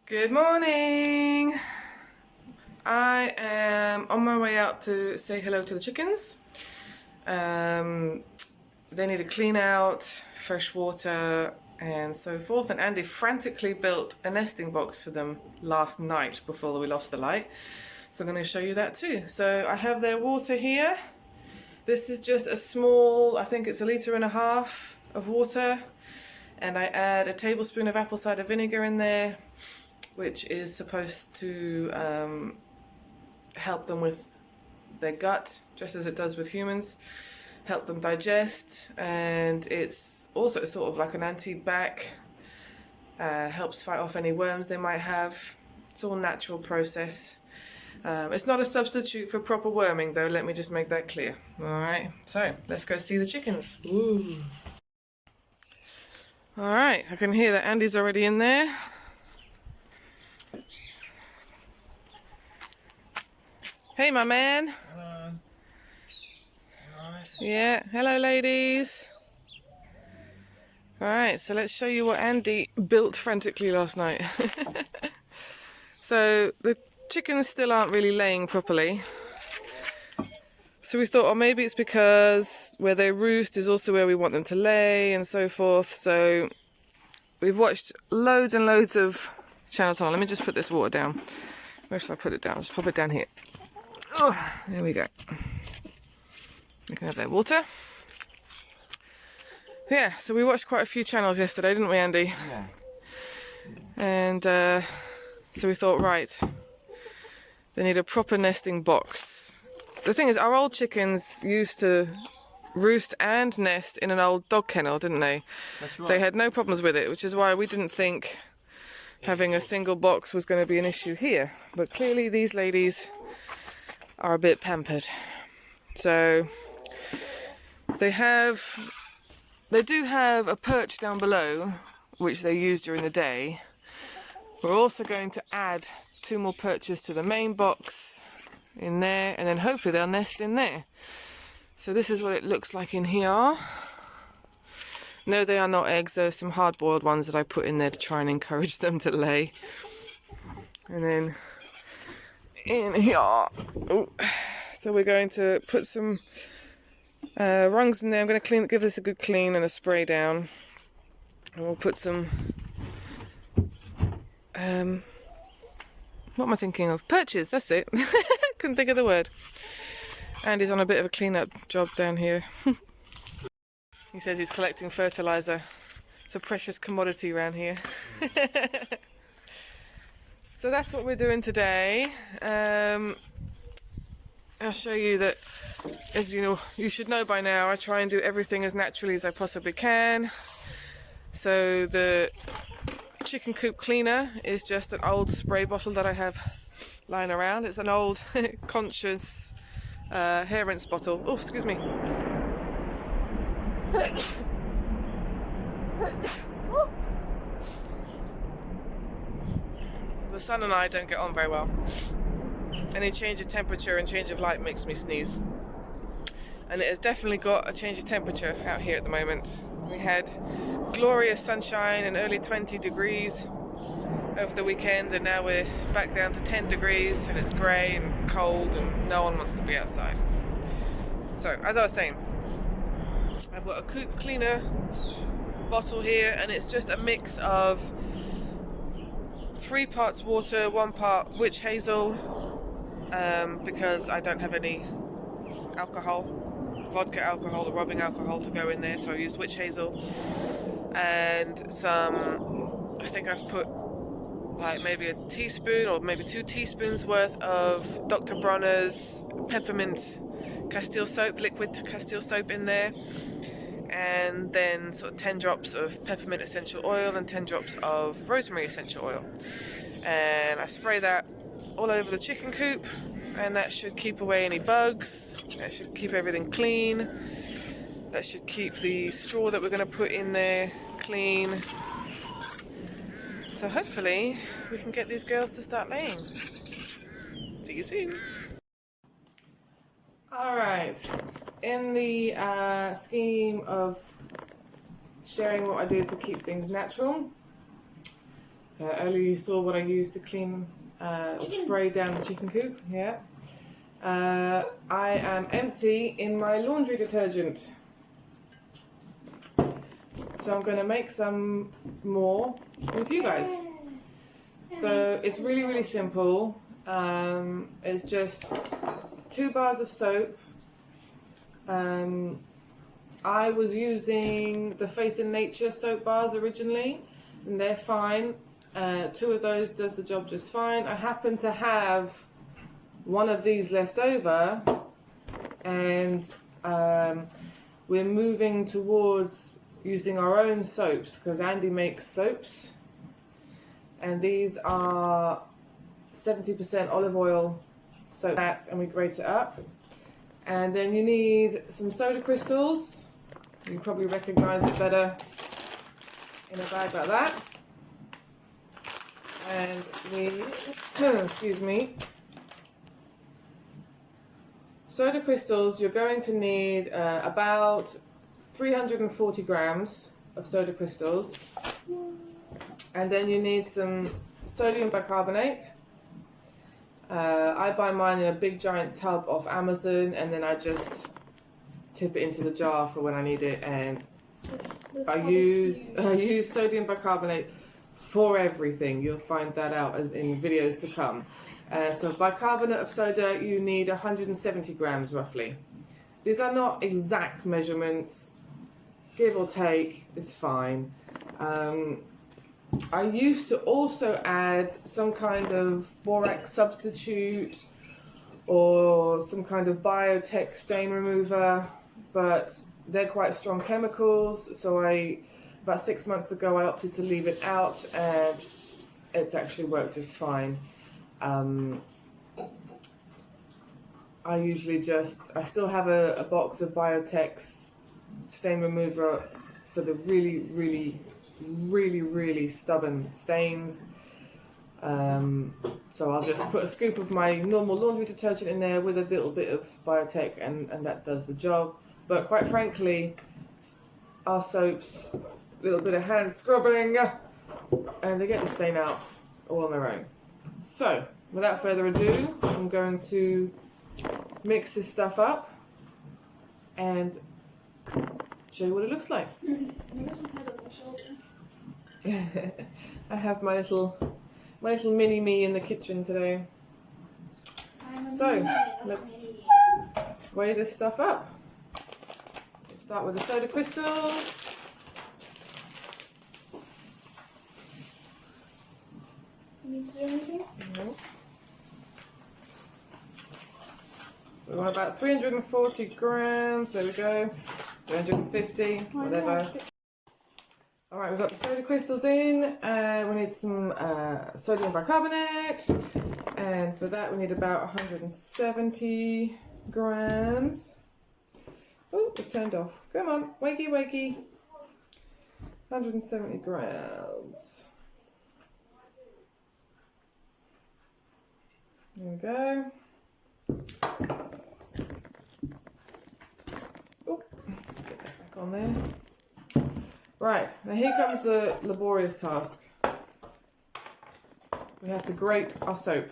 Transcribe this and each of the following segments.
Good morning! I am on my way out to say hello to the chickens. They need a clean out, fresh water and so forth, and Andy frantically built a nesting box for them last night before we lost the light. So I'm going to show you that too. So I have their water here. This is just a small, I think it's 1.5 liters of water, and I add a tablespoon of apple cider vinegar in there, which is supposed to help them with their gut, just as it does with humans, help them digest, and it's also sort of like an anti-bac, helps fight off any worms they might have. It's all natural process. It's not a substitute for proper worming though, let me just make that clear. Alright, so let's go see the chickens. Ooh. Alright, I can hear that Andy's already in there. Hey, my man. Hello. Alright. Yeah, hello, ladies. Alright, so let's show you what Andy built frantically last night. So, the chickens still aren't really laying properly. So we thought, oh, maybe it's because where they roost is also where we want them to lay and so forth. So, we've watched loads and loads of channels. Hold on, let me just put this water down. Where should I put it down? Just pop it down here. Oh, there we go. You can have their water. Yeah, so we watched quite a few channels yesterday, didn't we, Andy? Yeah. And so we thought, right, they need a proper nesting box. The thing is, our old chickens used to roost and nest in an old dog kennel, didn't they? That's right. They had no problems with it, which is why we didn't think having a single box was going to be an issue here. But clearly these ladies are a bit pampered. So they do have a perch down below, which they use during the day. We're also going to add 2 more perches to the main box in there, and then hopefully they'll nest in there. So this is what it looks like in here. No, they are not eggs. There are some hard-boiled ones that I put in there to try and encourage them to lay. And then in here, oh, so we're going to put some rungs in there. I'm going to give this a good clean and a spray down, and we'll put some what am I thinking of? Perches, that's it. Couldn't think of the word. Andy's on a bit of a clean-up job down here. He says he's collecting fertilizer. It's a precious commodity around here. So that's what we're doing today. I'll show you that, as you know, you should know by now, I try and do everything as naturally as I possibly can. So the chicken coop cleaner is just an old spray bottle that I have lying around. It's an old Conscious hair rinse bottle. Oh, excuse me. The sun and I don't get on very well. Any change of temperature and change of light makes me sneeze. And it has definitely got a change of temperature out here at the moment. We had glorious sunshine and early 20 degrees over the weekend, and now we're back down to 10 degrees and it's grey and cold and no one wants to be outside. So, as I was saying, I've got a coop cleaner bottle here, and it's just a mix of 3 parts water, 1 part witch hazel, because I don't have any vodka alcohol or rubbing alcohol to go in there, so I used witch hazel, and some, I think I've put like maybe a teaspoon or maybe 2 teaspoons worth of Dr. Bronner's peppermint Castile soap, liquid Castile soap in there, and then sort of 10 drops of peppermint essential oil and 10 drops of rosemary essential oil, and I spray that all over the chicken coop, and that should keep away any bugs, that should keep everything clean, that should keep the straw that we're going to put in there clean. So hopefully we can get these girls to start laying. See you soon. Alright, in the scheme of sharing what I did to keep things natural, Earlier you saw what I used to clean or spray down the chicken coop. Yeah. I am empty in my laundry detergent. So I'm going to make some more with you guys. So it's really, really simple. It's just 2 bars of soap. I was using the Faith in Nature soap bars originally, and they're fine. 2 of those does the job just fine. I happen to have one of these left over, and we're moving towards using our own soaps because Andy makes soaps, and these are 70% olive oil soap, and we grate it up. And then you need some soda crystals. You probably recognise it better in a bag like that. And we, excuse me, soda crystals, you're going to need about 340 grams of soda crystals. And then you need some sodium bicarbonate. I buy mine in a big giant tub off Amazon, and then I just tip it into the jar for when I need it. And I use sodium bicarbonate for everything. You'll find that out in videos to come. So bicarbonate of soda, you need 170 grams roughly. These are not exact measurements, give or take, it's fine. I used to also add some kind of borax substitute or some kind of biotech stain remover, but they're quite strong chemicals, so about 6 months ago I opted to leave it out, and it's actually worked just fine. I usually I still have a box of biotech's stain remover for the really stubborn stains. So I'll just put a scoop of my normal laundry detergent in there with a little bit of biotech, and that does the job. But quite frankly, our soaps, a little bit of hand scrubbing, and they get the stain out all on their own. So without further ado, I'm going to mix this stuff up and show you what it looks like. I have my little mini me in the kitchen today. So let's weigh this stuff up. We'll start with the soda crystals. Need to do anything? No. So we want about 340 grams. There we go. 350, whatever. Alright, we've got the soda crystals in, we need some sodium bicarbonate, and for that we need about 170 grams. Oh, it turned off. Come on, wakey wakey. 170 grams. There we go. Oh, get that back on there. Right, now here comes the laborious task. We have to grate our soap.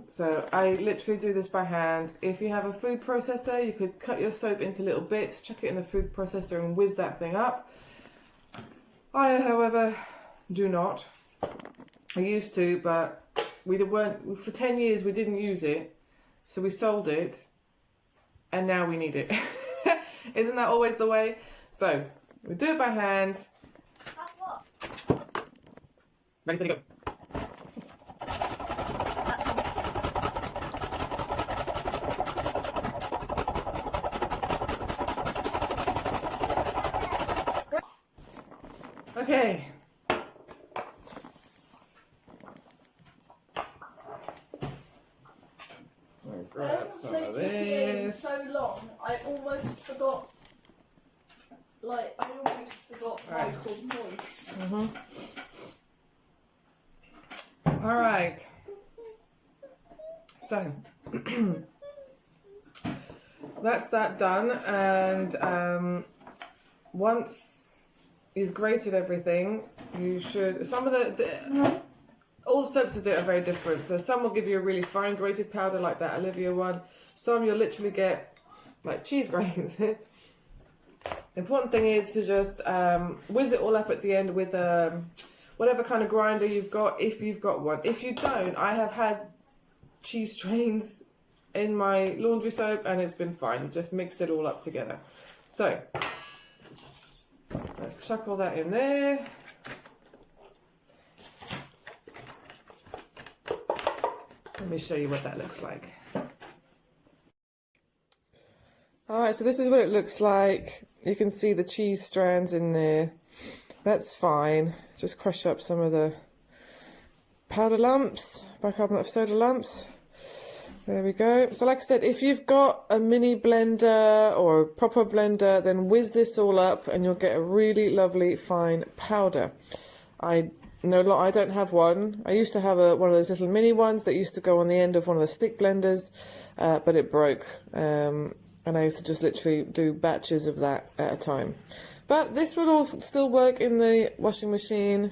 So I literally do this by hand. If you have a food processor, you could cut your soap into little bits, chuck it in the food processor and whiz that thing up. I, however, do not. I used to, but for 10 years we didn't use it, so we sold it, and now we need it. Isn't that always the way? So, we do it by hand. Ready, steady, go. Okay. I'll grab some of this. So long, I almost forgot. Michael's voice. All right. So that's that done, and once you've grated everything, you should. Some of all the soaps I do are very different. So some will give you a really fine grated powder like that Olivia one. Some you'll literally get like cheese grains. The important thing is to just whiz it all up at the end with whatever kind of grinder you've got, if you've got one. If you don't, I have had cheese strains in my laundry soap and it's been fine. You just mix it all up together. So let's chuck all that in there. Let me show you what that looks like. Alright, so this is what it looks like. You can see the cheese strands in there. That's fine. Just crush up some of the powder lumps, bicarbonate of soda lumps. There we go. So like I said, if you've got a mini blender or a proper blender, then whiz this all up and you'll get a really lovely fine powder. I don't have one. I used to have one of those little mini ones that used to go on the end of one of the stick blenders, but it broke. And I used to just literally do batches of that at a time. But this will all still work in the washing machine.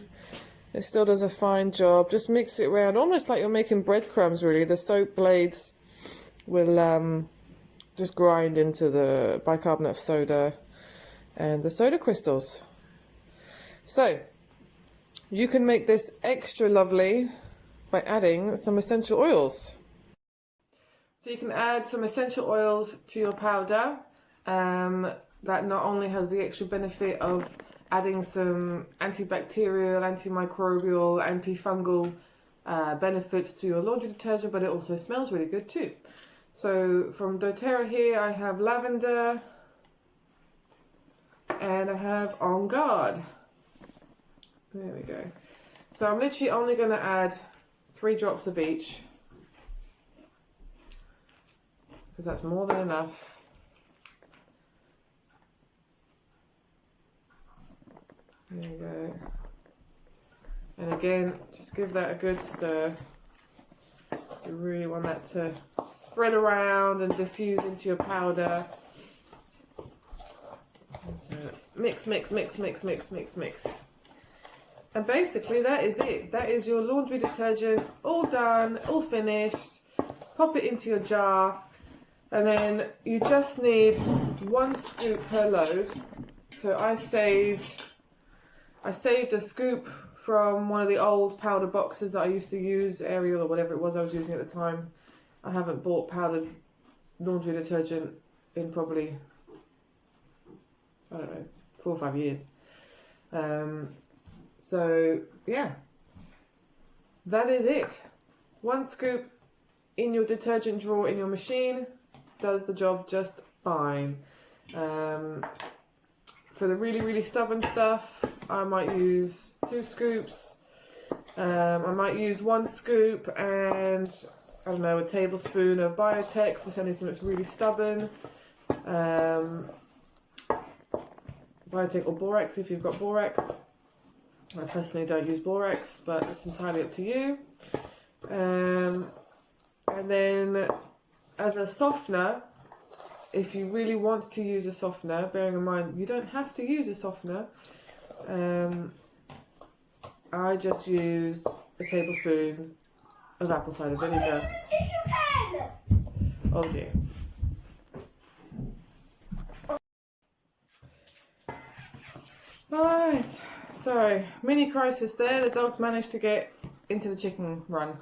It still does a fine job. Just mix it around, almost like you're making breadcrumbs, really. The soap blades will just grind into the bicarbonate of soda and the soda crystals. So you can make this extra lovely by adding some essential oils. So you can add some essential oils to your powder. That not only has the extra benefit of adding some antibacterial, antimicrobial, antifungal benefits to your laundry detergent, but it also smells really good too. So from doTERRA here I have lavender and I have On Guard. There we go. So I'm literally only going to add 3 drops of each, because that's more than enough. There you go. And again, just give that a good stir. You really want that to spread around and diffuse into your powder. So mix, mix, mix, mix, mix, mix, mix. And basically that is it. That is your laundry detergent all done, all finished. Pop it into your jar. And then you just need 1 scoop per load. So I saved a scoop from one of the old powder boxes that I used to use, Ariel or whatever it was I was using at the time. I haven't bought powdered laundry detergent in probably, I don't know, 4 or 5 years. So yeah, that is it. 1 scoop in your detergent drawer in your machine does the job just fine. For the really, really stubborn stuff, I might use 2 scoops. I might use 1 scoop and, I don't know, a tablespoon of Biotech for anything that's really stubborn. Biotech or borax if you've got borax. I personally don't use borax, but it's entirely up to you. And then as a softener, if you really want to use a softener, bearing in mind you don't have to use a softener, I just use a tablespoon of apple cider vinegar. Oh dear. Alright, sorry, mini crisis there. The dogs managed to get into the chicken run.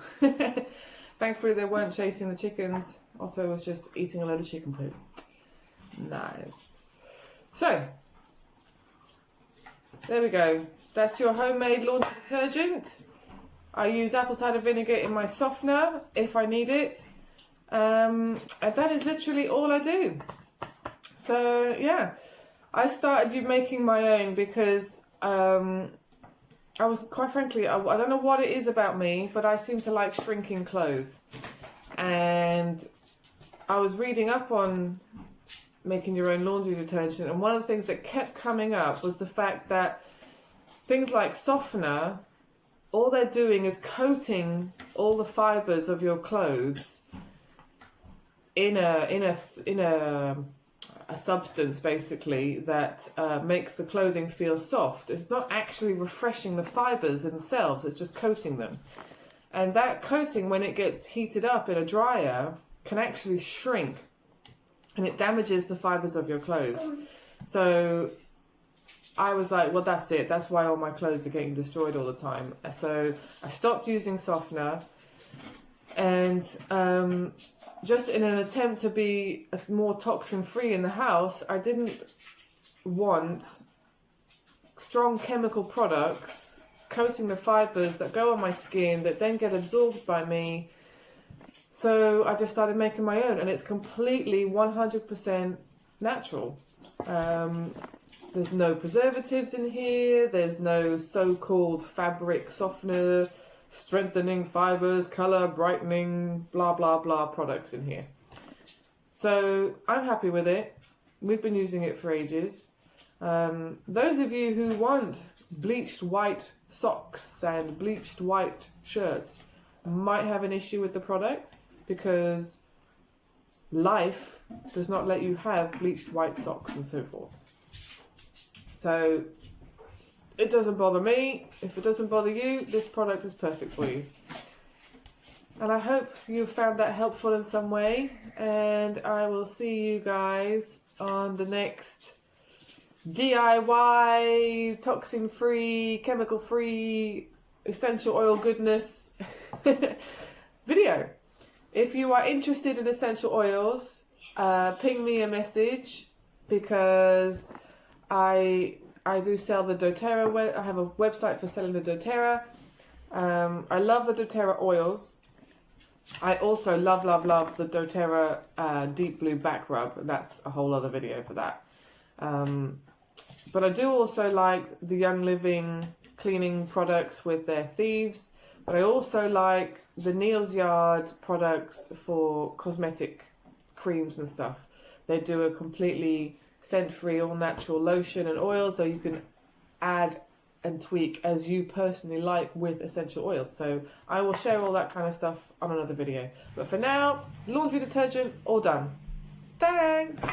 Thankfully they weren't chasing the chickens. Otto was just eating a load of chicken poop. Nice. So, there we go. That's your homemade laundry detergent. I use apple cider vinegar in my softener if I need it. And that is literally all I do. So, yeah. I started making my own because I was, quite frankly, I don't know what it is about me, but I seem to like shrinking clothes. And I was reading up on making your own laundry detergent, and one of the things that kept coming up was the fact that things like softener, all they're doing is coating all the fibres of your clothes in a a substance basically that makes the clothing feel soft. It's not actually refreshing the fibres themselves, it's just coating them. And that coating, when it gets heated up in a dryer, can actually shrink, and it damages the fibres of your clothes. So I was like, well, that's it. That's why all my clothes are getting destroyed all the time. So I stopped using softener, and just in an attempt to be more toxin-free in the house, I didn't want strong chemical products coating the fibres that go on my skin that then get absorbed by me. So I just started making my own, and it's completely 100% natural. There's no preservatives in here, there's no so-called fabric softener, strengthening fibres, colour, brightening, blah blah blah products in here. So I'm happy with it. We've been using it for ages. Those of you who want bleached white socks and bleached white shirts might have an issue with the product, because life does not let you have bleached white socks and so forth. So it doesn't bother me. If it doesn't bother you, this product is perfect for you. And I hope you found that helpful in some way, and I will see you guys on the next DIY, toxin-free, chemical-free, essential oil goodness video. If you are interested in essential oils, ping me a message, because I do sell the doTERRA. I have a website for selling the doTERRA. I love the doTERRA oils. I also love the doTERRA Deep Blue Back Rub. That's a whole other video for that. But I do also like the Young Living cleaning products with their thieves. But I also like the Neal's Yard products for cosmetic creams and stuff. They do a completely scent-free, all-natural lotion and oils that you can add and tweak as you personally like with essential oils. So I will share all that kind of stuff on another video. But for now, laundry detergent, all done. Thanks!